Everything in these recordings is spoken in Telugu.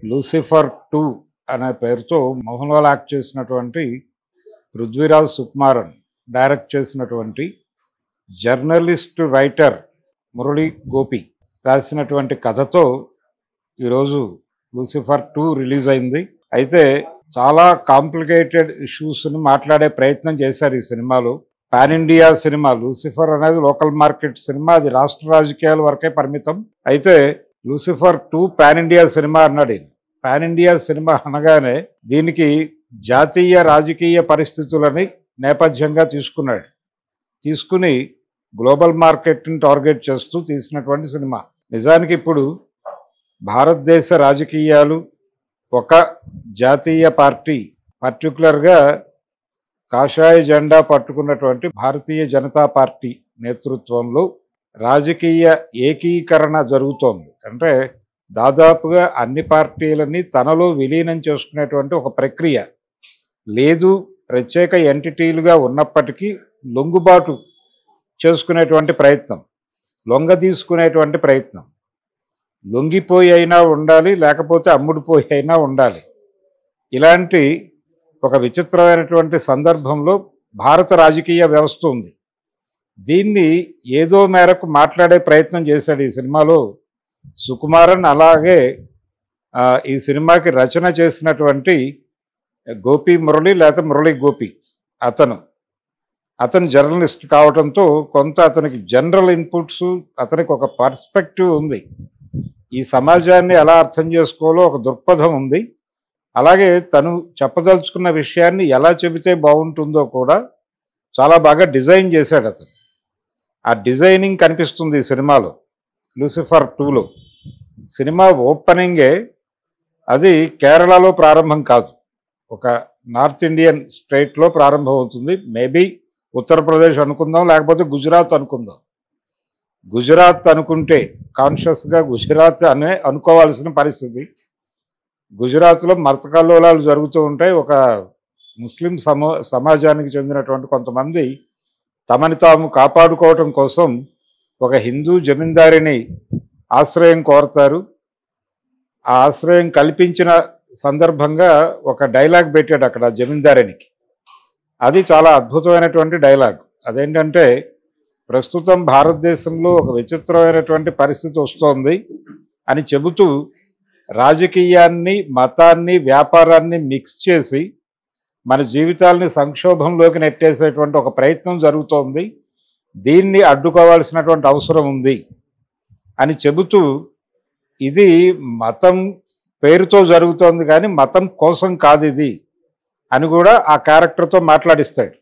లూసిఫర్ 2 అనే పేరుతో మోహన్ లాల్ యాక్ట్ చేసినటువంటి పృథ్వీరాజ్ సుకుమారన్ డైరెక్ట్ చేసినటువంటి జర్నలిస్ట్ రైటర్ మురళీ గోపి రాసినటువంటి కథతో ఈరోజు లూసిఫర్ 2 రిలీజ్ అయింది. అయితే చాలా కాంప్లికేటెడ్ ఇష్యూస్ని మాట్లాడే ప్రయత్నం చేశారు ఈ సినిమాలో. Pan India cinema. లూసిఫర్ అనేది లోకల్ మార్కెట్ సినిమా, అది రాష్ట్ర రాజకీయాల వరకే పరిమితం. అయితే లూసిఫర్ 2 పాన్ ఇండియా సినిమా అన్నాడు. పాన్ ఇండియా సినిమా అనగానే దీనికి జాతీయ రాజకీయ పరిస్థితులని నేపథ్యంగా తీసుకుని గ్లోబల్ మార్కెట్ని టార్గెట్ చేస్తూ తీసినటువంటి సినిమా. నిజానికి ఇప్పుడు భారతదేశ రాజకీయాలు ఒక జాతీయ పార్టీ, పర్టికులర్గా కాషాయ జెండా పట్టుకున్నటువంటి భారతీయ జనతా పార్టీ నేతృత్వంలో రాజకీయ ఏకీకరణ జరుగుతోంది. అంటే దాదాపుగా అన్ని పార్టీలని తనలో విలీనం చేసుకునేటువంటి ఒక ప్రక్రియ. లేదు, ప్రత్యేక ఎంటిటీలుగా ఉన్నప్పటికీ లొంగుబాటు చేసుకునేటువంటి ప్రయత్నం, లొంగ తీసుకునేటువంటి ప్రయత్నం. లొంగిపోయి అయినా ఉండాలి, లేకపోతే అమ్ముడుపోయి అయినా ఉండాలి. ఇలాంటి ఒక విచిత్రమైనటువంటి సందర్భంలో భారత రాజకీయ వ్యవస్థ ఉంది. దీన్ని ఏదో మేరకు మాట్లాడే ప్రయత్నం చేశాడు ఈ సినిమాలో సుకుమారన్. అలాగే ఈ సినిమాకి రచన చేసినటువంటి గోపి మురళి, లేకపోతే మురళీ గోపి, అతను జర్నలిస్ట్ కావడంతో కొంత అతనికి జనరల్ ఇన్పుట్స్, అతనికి ఒక పర్స్పెక్టివ్ ఉంది. ఈ సమాజాన్ని ఎలా అర్థం చేసుకోవాలో ఒక దృక్పథం ఉంది. అలాగే తను చెప్పదలుచుకున్న విషయాన్ని ఎలా చెబితే బాగుంటుందో కూడా చాలా బాగా డిజైన్ చేశాడు అతను. ఆ డిజైనింగ్ కనిపిస్తుంది ఈ సినిమాలో, లూసిఫర్ 2లో. సినిమా ఓపెనింగే అది కేరళలో ప్రారంభం కాదు, ఒక నార్త్ ఇండియన్ స్టేట్లో ప్రారంభం అవుతుంది. మేబీ ఉత్తరప్రదేశ్ అనుకుందాం, లేకపోతే గుజరాత్ అనుకుందాం. గుజరాత్ అనుకుంటే కాన్షియస్గా గుజరాత్ అనుకోవాల్సిన పరిస్థితి. గుజరాత్లో మతకల్లోలాలు జరుగుతూ ఉంటాయి. ఒక ముస్లిం సమాజానికి చెందినటువంటి కొంతమంది తమని తాము కాపాడుకోవటం కోసం ఒక హిందూ జమీందారిని ఆశ్రయం కోరతారు. ఆ ఆశ్రయం కల్పించిన సందర్భంగా ఒక డైలాగ్ పెట్టాడు అక్కడ జమీందారినికి. అది చాలా అద్భుతమైనటువంటి డైలాగ్. అదేంటంటే, ప్రస్తుతం భారతదేశంలో ఒక విచిత్రమైనటువంటి పరిస్థితి వస్తోంది అని చెబుతూ రాజకీయాన్ని, మతాన్ని, వ్యాపారాన్ని మిక్స్ చేసి మన జీవితాలని సంక్షోభంలోకి నెట్టేసేటువంటి ఒక ప్రయత్నం జరుగుతోంది. దీన్ని అడ్డుకోవాల్సినటువంటి అవసరం ఉంది అని చెబుతూ, ఇది మతం పేరుతో జరుగుతోంది కానీ మతం కోసం కాదు ఇది అని కూడా ఆ క్యారెక్టర్తో మాట్లాడిస్తాడు.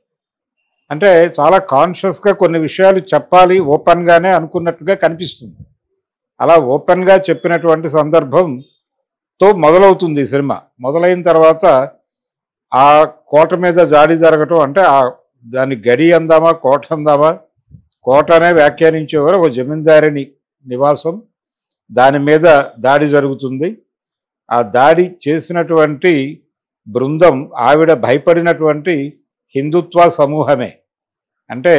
అంటే చాలా కాన్షియస్గా కొన్ని విషయాలు చెప్పాలి ఓపెన్గానే అనుకున్నట్టుగా కనిపిస్తుంది. అలా ఓపెన్గా చెప్పినటువంటి సందర్భంతో మొదలవుతుంది ఈ సినిమా. మొదలైన తర్వాత ఆ కోట మీద జాడి జరగటం, అంటే దాని గడి అందామా కోట అందామా, కోట అనే వ్యాఖ్యానించేవారు, ఒక జమీందారిని నివాసం, దాని మీద దాడి జరుగుతుంది. ఆ దాడి చేసినటువంటి బృందం ఆవిడ భయపడినటువంటి హిందుత్వ సమూహమే. అంటే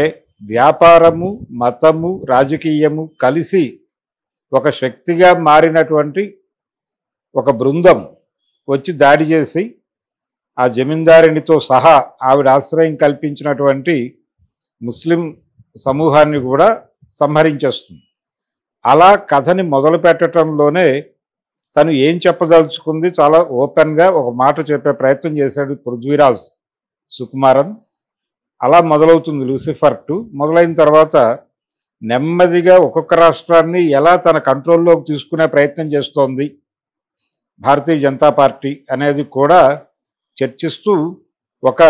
వ్యాపారము, మతము, రాజకీయము కలిసి ఒక శక్తిగా మారినటువంటి ఒక బృందం వచ్చి దాడి చేసి ఆ జమీందారినితో సహా ఆవిడ ఆశ్రయం కల్పించినటువంటి ముస్లిం సమూహాన్ని కూడా సంహరించేస్తుంది. అలా కథని మొదలు పెట్టడంలోనే తను ఏం చెప్పదలుచుకుంది చాలా ఓపెన్గా ఒక మాట చెప్పే ప్రయత్నం చేశాడు పృథ్వీరాజ్ సుకుమారన్. అలా మొదలవుతుంది లూసిఫర్ 2. మొదలైన తర్వాత నెమ్మదిగా ఒక్కొక్క రాష్ట్రాన్ని ఎలా తన కంట్రోల్లోకి తీసుకునే ప్రయత్నం చేస్తోంది భారతీయ జనతా పార్టీ అనేది కూడా చర్చిస్తూ, ఒక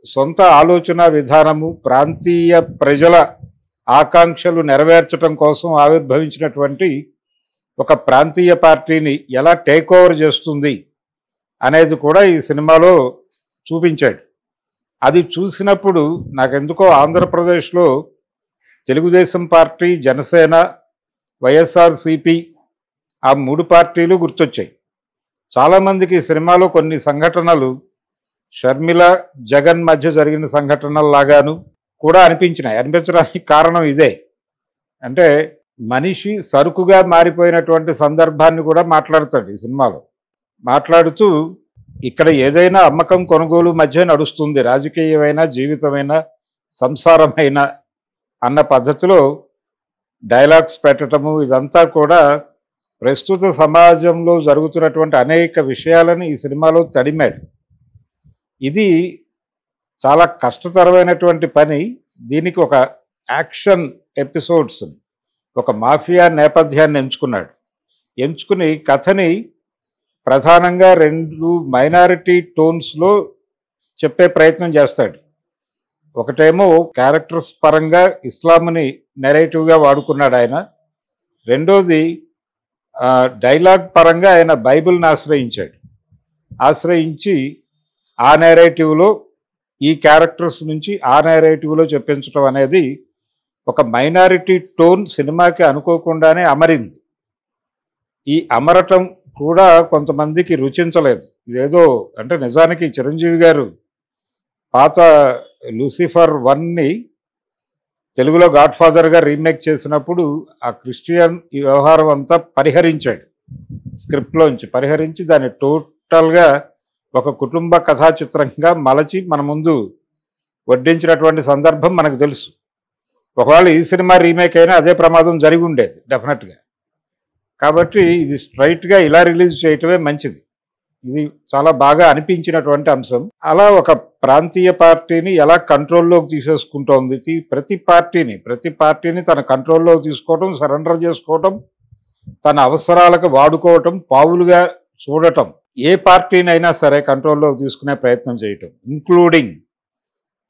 సొంత ఆలోచన విధానము, ప్రాంతీయ ప్రజల ఆకాంక్షలు నెరవేర్చడం కోసం ఆవిర్భవించినటువంటి ఒక ప్రాంతీయ పార్టీని ఎలా టేక్ ఓవర్ చేస్తుంది అనేది కూడా ఈ సినిమాలో చూపించాడు. అది చూసినప్పుడు నాకెందుకో ఆంధ్రప్రదేశ్లో తెలుగుదేశం పార్టీ, జనసేన, వైఎస్ఆర్సిపి, ఆ 3 పార్టీలు గుర్తొచ్చాయి. చాలామందికి ఈ సినిమాలో కొన్ని సంఘటనలు షర్మిల, జగన్ మధ్య జరిగిన సంఘటనల్లాగాను కూడా అనిపించడానికి కారణం ఇదే. అంటే మనిషి సరుకుగా మారిపోయినటువంటి సందర్భాన్ని కూడా మాట్లాడతాడు ఈ సినిమాలో. మాట్లాడుతూ ఇక్కడ ఏదైనా అమ్మకం కొనుగోలు మధ్య నడుస్తుంది, రాజకీయమైన జీవితమైన సంసారమైన అన్న పద్ధతిలో డైలాగ్స్ పెట్టడము, ఇదంతా కూడా ప్రస్తుత సమాజంలో జరుగుతున్నటువంటి అనేక విషయాలను ఈ సినిమాలో తడిమాడు. ఇది చాలా కష్టతరమైనటువంటి పని. దీనికి ఒక యాక్షన్ ఎపిసోడ్స్, ఒక మాఫియా నేపథ్యాన్ని ఎంచుకుని కథని ప్రధానంగా 2 మైనారిటీ టోన్స్లో చెప్పే ప్రయత్నం చేస్తాడు. ఒకటేమో క్యారెక్టర్స్ పరంగా ఇస్లాంని నెరేటివ్గా వాడుకున్నాడు ఆయన. రెండోది డైలాగ్ పరంగా ఆయన బైబిల్ని ఆశ్రయించి ఆ నెరేటివ్లో ఈ క్యారెక్టర్స్ నుంచి ఆ నెరేటివ్లో చెప్పించడం అనేది ఒక మైనారిటీ టోన్ సినిమాకి అనుకోకుండానే అమరింది. ఈ అమరటం కూడా కొంతమందికి రుచించలేదు. ఏదో అంటే నిజానికి చిరంజీవి గారు పాత లూసిఫర్ 1ని తెలుగులో గాడ్ ఫాదర్గా రీమేక్ చేసినప్పుడు ఆ క్రిస్టియన్ ఈ వ్యవహారం అంతా పరిహరించాడు, స్క్రిప్ట్లోంచి పరిహరించి దాన్ని టోటల్గా ఒక కుటుంబ కథా చిత్రంగా మలచి మన ముందు వడ్డించినటువంటి సందర్భం మనకు తెలుసు. ఒకవేళ ఈ సినిమా రీమేక్ అయినా అదే ప్రమాదం జరిగి ఉండేది డెఫినెట్గా. కాబట్టి ఇది స్ట్రైట్గా ఇలా రిలీజ్ చేయటమే మంచిది. ఇది చాలా బాగా అనిపించినటువంటి అంశం. అలా ఒక ప్రాంతీయ పార్టీని ఎలా కంట్రోల్లోకి తీసేసుకుంటోంది, ప్రతి పార్టీని తన కంట్రోల్లోకి తీసుకోవటం, సరెండర్ చేసుకోవటం, తన అవసరాలకు వాడుకోవటం, పావులుగా చూడటం, ఏ పార్టీనైనా సరే కంట్రోల్లోకి తీసుకునే ప్రయత్నం చేయటం,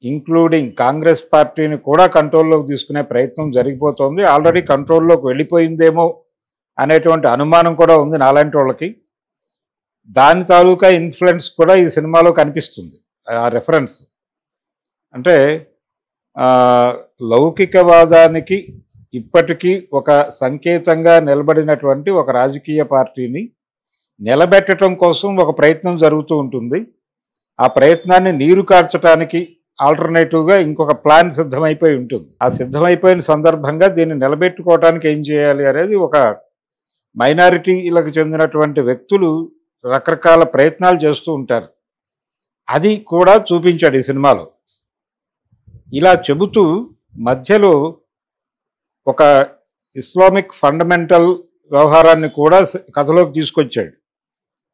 ఇంక్లూడింగ్ కాంగ్రెస్ పార్టీని కూడా కంట్రోల్లోకి తీసుకునే ప్రయత్నం జరిగిపోతుంది. ఆల్రెడీ కంట్రోల్లోకి వెళ్ళిపోయిందేమో అనేటువంటి అనుమానం కూడా ఉంది నాలాంటి వాళ్ళకి. దాని తాలూకా ఇన్ఫ్లుయెన్స్ కూడా ఈ సినిమాలో కనిపిస్తుంది. ఆ రెఫరెన్స్ అంటే లౌకికవాదానికి ఇప్పటికీ ఒక సంకేతంగా నిలబడినటువంటి ఒక రాజకీయ పార్టీని నిలబెట్టడం కోసం ఒక ప్రయత్నం జరుగుతూ ఉంటుంది. ఆ ప్రయత్నాన్ని నీరు కార్చడానికి ఆల్టర్నేటివ్గా ఇంకొక ప్లాన్ సిద్ధమైపోయి ఉంటుంది. ఆ సిద్ధమైపోయిన సందర్భంగా దీన్ని నిలబెట్టుకోవడానికి ఏం చేయాలి అనేది ఒక మైనారిటీలకు చెందినటువంటి వ్యక్తులు రకరకాల ప్రయత్నాలు చేస్తూ ఉంటారు. అది కూడా చూపించాడు ఈ సినిమాలో. ఇలా చెబుతూ మధ్యలో ఒక ఇస్లామిక్ ఫండమెంటల్ వ్యవహారాన్ని కూడా కథలోకి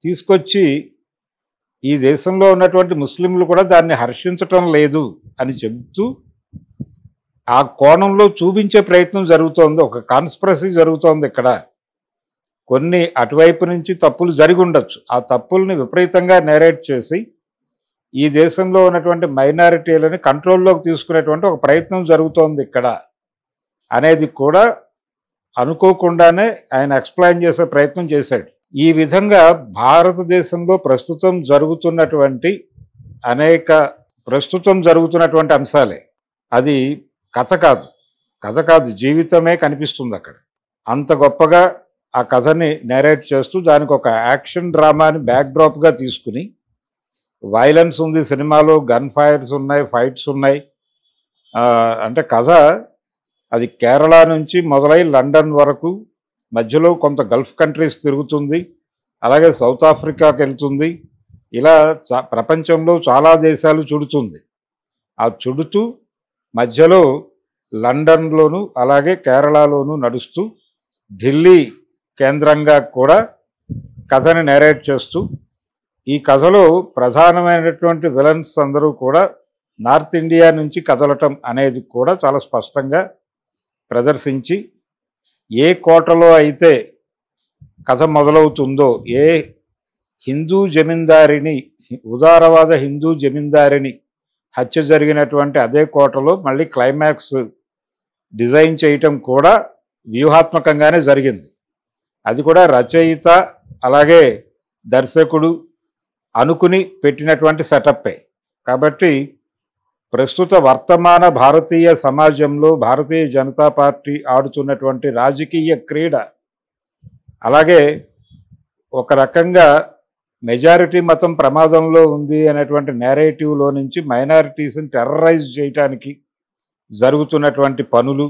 తీసుకొచ్చి ఈ దేశంలో ఉన్నటువంటి ముస్లింలు కూడా దాన్ని హర్షించటం లేదు అని చెబుతూ ఆ కోణంలో చూపించే ప్రయత్నం జరుగుతోంది. ఒక కాన్స్పిరసీ జరుగుతోంది ఇక్కడ. కొన్ని అటువైపు నుంచి తప్పులు జరిగి ఉండొచ్చు. ఆ తప్పుల్ని విపరీతంగా నేరేట్ చేసి ఈ దేశంలో ఉన్నటువంటి మైనారిటీలని కంట్రోల్లోకి తీసుకునేటువంటి ఒక ప్రయత్నం జరుగుతోంది ఇక్కడ అనేది కూడా అనుకోకుండానే ఆయన ఎక్స్ప్లెయిన్ చేసే ప్రయత్నం చేశాడు. ఈ విధంగా భారతదేశంలో ప్రస్తుతం జరుగుతున్నటువంటి అంశాలే, అది కథ కాదు జీవితమే కనిపిస్తుంది అక్కడ. అంత గొప్పగా ఆ కథని నేరేట్ చేస్తూ దానికి ఒక యాక్షన్ డ్రామాని బ్యాక్డ్రాప్గా తీసుకుని, వైలెన్స్ ఉంది సినిమాలో, గన్ ఫైర్స్ ఉన్నాయి, ఫైట్స్ ఉన్నాయి. అంటే కథ అది కేరళ నుంచి మొదలై లండన్ వరకు, మధ్యలో కొంత గల్ఫ్ కంట్రీస్ తిరుగుతుంది, అలాగే సౌత్ ఆఫ్రికాకి వెళ్తుంది. ఇలా ప్రపంచంలో చాలా దేశాలు చుడుతుంది. ఆ చుడుతూ మధ్యలో లండన్లోను అలాగే కేరళలోను నడుస్తూ ఢిల్లీ కేంద్రంగా కూడా కథని నేరేట్ చేస్తూ, ఈ కథలో ప్రధానమైనటువంటి విలన్స్ అందరూ కూడా నార్త్ ఇండియా నుంచి కదలటం అనేది కూడా చాలా స్పష్టంగా ప్రదర్శించి, ఏ కోటలో అయితే కథ మొదలవుతుందో, ఏ ఉదారవాద హిందూ జమీందారిని హత్య జరిగినటువంటి అదే కోటలో మళ్ళీ క్లైమాక్స్ డిజైన్ చేయటం కూడా వ్యూహాత్మకంగానే జరిగింది. అది కూడా రచయిత అలాగే దర్శకుడు అనుకుని పెట్టినటువంటి సెటప్పే. కాబట్టి ప్రస్తుత వర్తమాన భారతీయ సమాజంలో భారతీయ జనతా పార్టీ ఆడుతున్నటువంటి రాజకీయ క్రీడ, అలాగే ఒక రకంగా మెజారిటీ మతం ప్రమాదంలో ఉంది అనేటువంటి నేరేటివ్లో నుంచి మైనారిటీస్ని టెర్రరైజ్ చేయటానికి జరుగుతున్నటువంటి పనులు,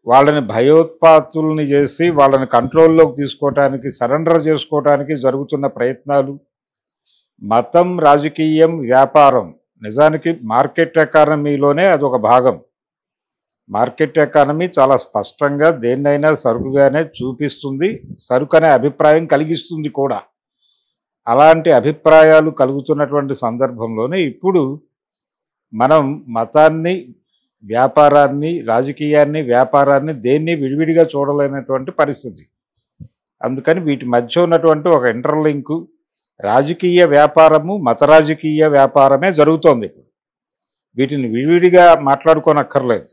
వాళ్ళని భయోత్పాతుల్ని చేసి వాళ్ళని కంట్రోల్లోకి తీసుకోవటానికి, సరెండర్ చేసుకోవటానికి జరుగుతున్న ప్రయత్నాలు, మతం, రాజకీయం, వ్యాపారం, నిజానికి మార్కెట్ ఎకానమీలోనే అదొక భాగం. మార్కెట్ ఎకానమీ చాలా స్పష్టంగా దేన్నైనా సరుకుగానే చూపిస్తుంది, సరుకు అనే అభిప్రాయం కలిగిస్తుంది కూడా. అలాంటి అభిప్రాయాలు కలుగుతున్నటువంటి సందర్భంలోనే ఇప్పుడు మనం మతాన్ని, వ్యాపారాన్ని, రాజకీయాన్ని, వ్యాపారాన్ని దేన్ని విడివిడిగా చూడలేనటువంటి పరిస్థితి. అందుకని వీటి మధ్య ఉన్నటువంటి ఒక ఇంటర్లింకు, రాజకీయ వ్యాపారము, మత రాజకీయ వ్యాపారమే జరుగుతోంది ఇప్పుడు. వీటిని విడివిడిగా మాట్లాడుకోనక్కర్లేదు.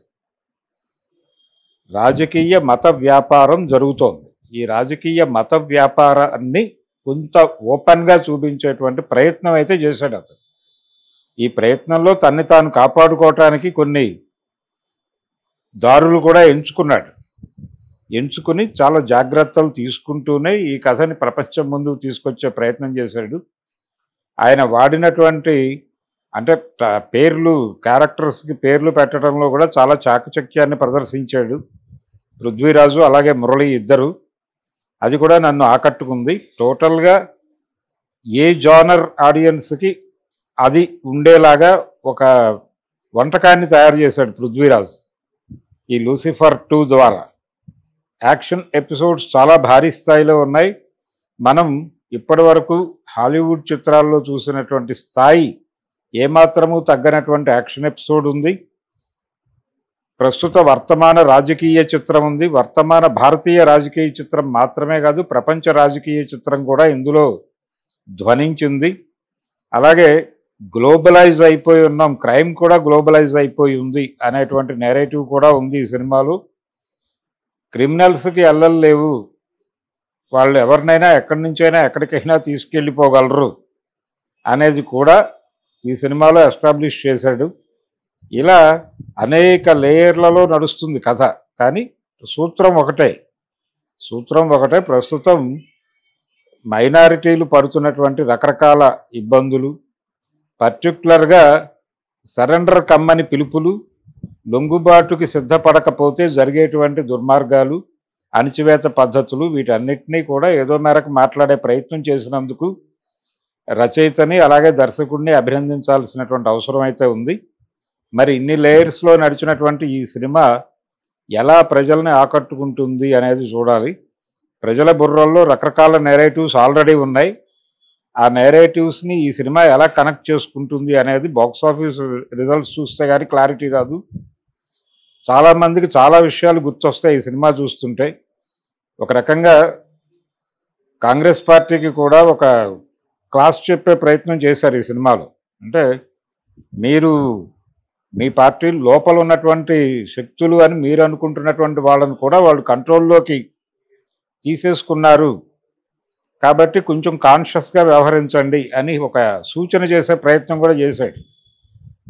రాజకీయ మత వ్యాపారం జరుగుతోంది. ఈ రాజకీయ మత వ్యాపారాన్ని కొంత ఓపెన్గా చూపించేటువంటి ప్రయత్నం అయితే చేశాడు అతను. ఈ ప్రయత్నంలో తన్ని తాను కాపాడుకోవటానికి కొన్ని దారులు కూడా ఎంచుకుని చాలా జాగ్రత్తలు తీసుకుంటూనే ఈ కథని ప్రపంచం ముందుకు తీసుకొచ్చే ప్రయత్నం చేశాడు. ఆయన వాడినటువంటి అంటే పేర్లు, క్యారెక్టర్స్కి పేర్లు పెట్టడంలో కూడా చాలా చాకచక్యాన్ని ప్రదర్శించాడు పృథ్వీరాజు, అలాగే మురళి ఇద్దరు. అది కూడా నన్ను ఆకట్టుకుంది. టోటల్గా ఏ జానర్ ఆడియన్స్కి అది ఉండేలాగా ఒక వంటకాన్ని తయారు చేశాడు పృథ్వీరాజ్ ఈ లూసిఫర్ 2 ద్వారా. యాక్షన్ ఎపిసోడ్స్ చాలా భారీ స్థాయిలో ఉన్నాయి. మనం ఇప్పటి వరకు హాలీవుడ్ చిత్రాల్లో చూసినటువంటి స్థాయి ఏమాత్రము తగ్గనటువంటి యాక్షన్ ఎపిసోడ్ ఉంది. ప్రస్తుత వర్తమాన రాజకీయ చిత్రం ఉంది. వర్తమాన భారతీయ రాజకీయ చిత్రం మాత్రమే కాదు, ప్రపంచ రాజకీయ చిత్రం కూడా ఇందులో ధ్వనించింది. అలాగే గ్లోబలైజ్ అయిపోయి ఉన్నాం, క్రైమ్ కూడా గ్లోబలైజ్ అయిపోయి ఉంది అనేటువంటి నేరేటివ్ కూడా ఉంది ఈ సినిమాలో. క్రిమినల్స్కి ఎల్లలు లేవు, వాళ్ళు ఎవరినైనా ఎక్కడి నుంచైనా ఎక్కడికైనా తీసుకెళ్ళిపోగలరు అనేది కూడా ఈ సినిమాలో ఎస్టాబ్లిష్ చేశాడు. ఇలా అనేక లేయర్లలో నడుస్తుంది కథ. కానీ సూత్రం ఒకటే. ప్రస్తుతం మైనారిటీలు పడుతున్నటువంటి రకరకాల ఇబ్బందులు, పర్టిక్యులర్గా సరెండర్ కమ్మని పిలుపులు, లొంగుబాటుకి సిద్ధపడకపోతే జరిగేటువంటి దుర్మార్గాలు, అణిచివేత పద్ధతులు, వీటన్నిటినీ కూడా ఏదో మేరకు మాట్లాడే ప్రయత్నం చేసినందుకు రచయితని అలాగే దర్శకుడిని అభినందించాల్సినటువంటి అవసరం అయితే ఉంది. మరి ఇన్ని లేయర్స్లో నడిచినటువంటి ఈ సినిమా ఎలా ప్రజల్ని ఆకట్టుకుంటుంది అనేది చూడాలి. ప్రజల బుర్రల్లో రకరకాల నేరేటివ్స్ ఆల్రెడీ ఉన్నాయి. ఆ నేరేటివ్స్ని ఈ సినిమా ఎలా కనెక్ట్ చేసుకుంటుంది అనేది బాక్స్ ఆఫీస్ రిజల్ట్స్ చూస్తే కానీ క్లారిటీ రాదు. చాలామందికి చాలా విషయాలు గుర్తొస్తాయి ఈ సినిమా చూస్తుంటే. ఒక రకంగా కాంగ్రెస్ పార్టీకి కూడా ఒక క్లాస్ చెప్పే ప్రయత్నం చేశారు ఈ సినిమాలో. అంటే మీరు మీ పార్టీ లోపల ఉన్నటువంటి శక్తులు అని మీరు అనుకుంటున్నటువంటి వాళ్ళని కూడా వాళ్ళు కంట్రోల్లోకి తీసేసుకున్నారు, కాబట్టి కొంచెం కాన్షియస్గా వ్యవహరించండి అని ఒక సూచన చేసే ప్రయత్నం కూడా చేశాడు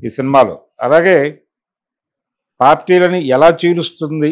ఈ సినిమాలో. అలాగే పార్టీలని ఎలా చీలుస్తుంది